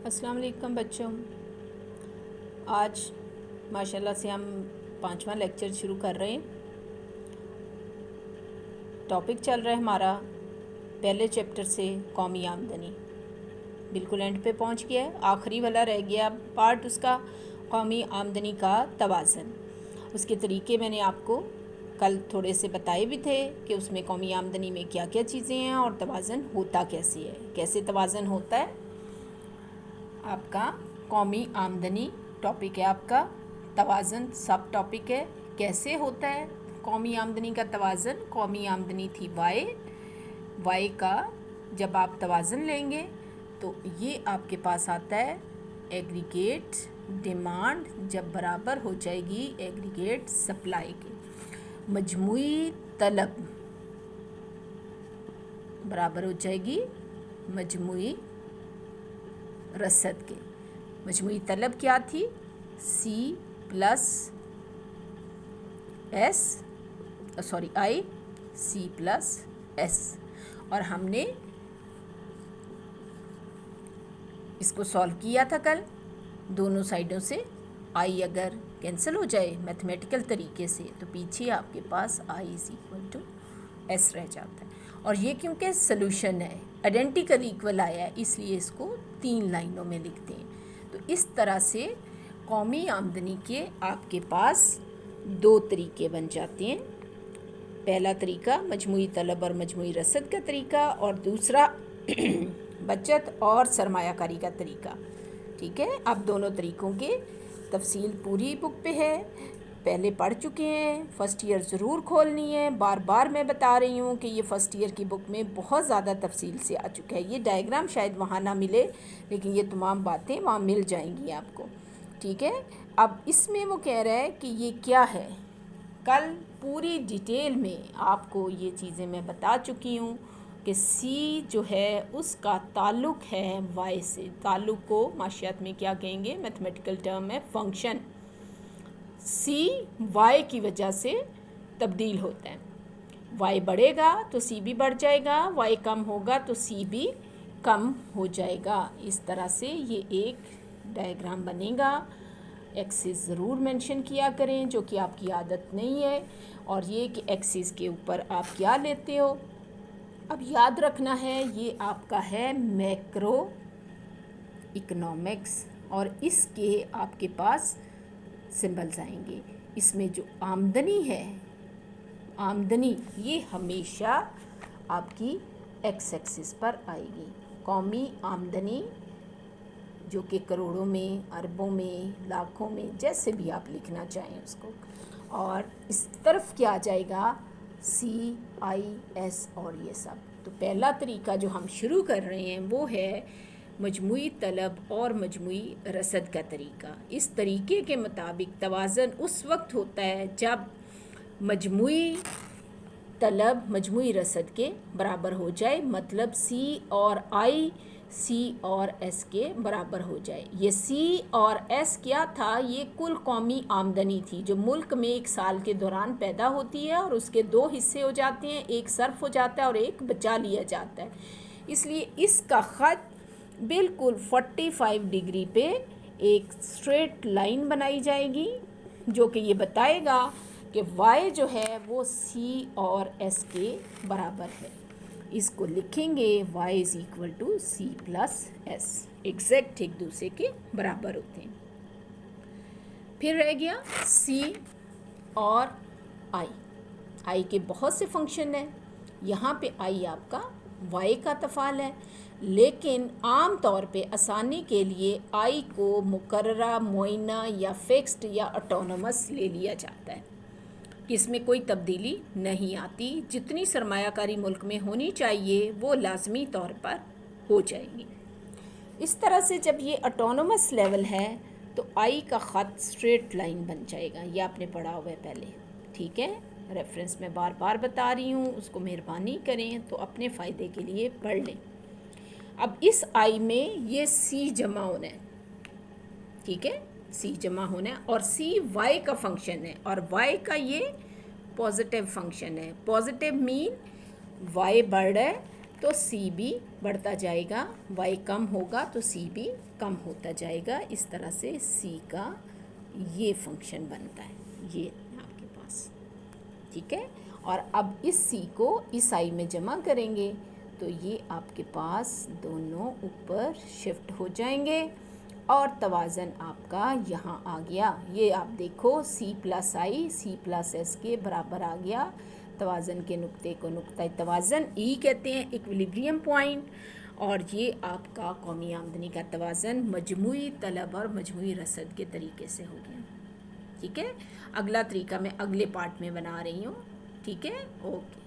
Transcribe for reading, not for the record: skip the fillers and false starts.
अस्सलाम वालेकुम बच्चों। आज माशाल्लाह से हम 5वां लेक्चर शुरू कर रहे हैं। टॉपिक चल रहा है हमारा पहले चैप्टर से कौमी आमदनी। बिल्कुल एंड पे पहुंच गया है, आखिरी वाला रह गया पार्ट उसका, कौमी आमदनी का तवाज़न। उसके तरीके मैंने आपको कल थोड़े से बताए भी थे कि उसमें कौमी आमदनी में क्या क्या चीज़ें हैं और तवाज़न होता कैसे है, कैसे तवाज़न होता है। आपका कौमी आमदनी टॉपिक है, आपका तवाज़न सब टॉपिक है। कैसे होता है कौमी आमदनी का तवाज़न? कौमी आमदनी थी वाई का जब आप तवाज़न लेंगे तो ये आपके पास आता है एग्रीगेट डिमांड जब बराबर हो जाएगी एग्रीगेट सप्लाई के। मजमूई तलब बराबर हो जाएगी मजमूई रसद के। मजमूई तलब क्या थी? C plus S I C plus S. और हमने इसको सॉल्व किया था कल। दोनों साइडों से आई अगर कैंसिल हो जाए मैथमेटिकल तरीके से तो पीछे आपके पास I is equal to S रह जाता है। और ये क्योंकि सोल्यूशन है, आइडेंटिकल इक्वल आया है, इसलिए इसको 3 लाइनों में लिखते हैं। तो इस तरह से कौमी आमदनी के आपके पास 2 तरीके बन जाते हैं। पहला तरीका मजमूई तलब और मजमूई रसद का तरीका, और दूसरा बचत और सरमायाकारी का तरीका। ठीक है, अब दोनों तरीक़ों के तफसील पूरी बुक पे है, पहले पढ़ चुके हैं। फ़र्स्ट ईयर ज़रूर खोलनी है। बार बार मैं बता रही हूँ कि ये फ़र्स्ट ईयर की बुक में बहुत ज़्यादा तफसील से आ चुका है। ये डायग्राम शायद वहाँ ना मिले, लेकिन ये तमाम बातें वहाँ मिल जाएंगी आपको। ठीक है, अब इसमें वो कह रहा है कि ये क्या है। कल पूरी डिटेल में आपको ये चीज़ें मैं बता चुकी हूँ कि सी जो है उसका ताल्लुक़ है वाई से। ताल्लुक़ को माशियात में क्या कहेंगे? मैथमेटिकल टर्म है फंक्शन। सी वाई की वजह से तब्दील होता है। वाई बढ़ेगा तो सी भी बढ़ जाएगा, वाई कम होगा तो सी भी कम हो जाएगा। इस तरह से ये एक डायग्राम बनेगा। एक्सिस ज़रूर मेंशन किया करें, जो कि आपकी आदत नहीं है। और ये कि एक्सिस के ऊपर आप क्या लेते हो। अब याद रखना है ये आपका है मैक्रो इकोनॉमिक्स, और इसके आपके पास सिंबल्स आएंगे। इसमें जो आमदनी है, आमदनी ये हमेशा आपकी एक्स एक्सिस पर आएगी। कौमी आमदनी जो कि करोड़ों में, अरबों में, लाखों में, जैसे भी आप लिखना चाहें उसको। और इस तरफ क्या आ जाएगा? सी आई एस और ये सब। तो पहला तरीका जो हम शुरू कर रहे हैं वो है मजमूई तलब और मजमूई रसद का तरीका। इस तरीके के मुताबिक तवाज़न उस वक्त होता है जब मजमूई तलब मजमूई रसद के बराबर हो जाए, मतलब सी और आई सी और एस के बराबर हो जाए। ये सी और एस क्या था? ये कुल कौमी आमदनी थी जो मुल्क में एक साल के दौरान पैदा होती है, और उसके 2 हिस्से हो जाते हैं, एक सर्फ हो जाता है और एक बचा लिया जाता है। इसलिए इसका ख़त बिल्कुल 45 डिग्री पे एक स्ट्रेट लाइन बनाई जाएगी, जो कि ये बताएगा कि y जो है वो c और s के बराबर है। इसको लिखेंगे y is equal to C plus S. Exact एक दूसरे के बराबर होते हैं। फिर रह गया c और i के बहुत से फंक्शन हैं। यहाँ पे i आपका y का तफ़ाल है, लेकिन आम तौर पे आसानी के लिए आई को मुकर्ररा, मुअय्यना या फिक्स्ड या ऑटोनोमस ले लिया जाता है कि इसमें कोई तब्दीली नहीं आती। जितनी सरमायाकारी मुल्क में होनी चाहिए वो लाजमी तौर पर हो जाएगी। इस तरह से जब ये ऑटोनोमस लेवल है तो आई का ख़त स्ट्रेट लाइन बन जाएगा। ये आपने पढ़ा हुआ है पहले। ठीक है, रेफरेंस में बार बार बता रही हूँ, उसको मेहरबानी करें तो अपने फ़ायदे के लिए पढ़ लें। अब इस आई में ये सी जमा होना है। ठीक है, सी जमा होना है, और सी वाई का फंक्शन है, और वाई का ये पॉजिटिव फंक्शन है। पॉजिटिव मीन वाई बढ़ रहा है तो सी भी बढ़ता जाएगा, वाई कम होगा तो सी भी कम होता जाएगा। इस तरह से सी का ये फंक्शन बनता है, ये आपके पास, ठीक है। और अब इस सी को इस आई में जमा करेंगे तो ये आपके पास दोनों ऊपर शिफ्ट हो जाएंगे और तवाज़न आपका यहाँ आ गया। ये आप देखो सी प्लस आई सी प्लस एस के बराबर आ गया। तवाज़न के नुक्ते को नुक्ता तवाज़न ई कहते हैं, इक्विलिब्रियम पॉइंट। और ये आपका कौमी आमदनी का तवाज़न मजमूई तलब और मजमूई रसद के तरीके से हो गया, ठीक है। अगला तरीका मैं अगले पार्ट में बना रही हूँ, ठीक है। ओके।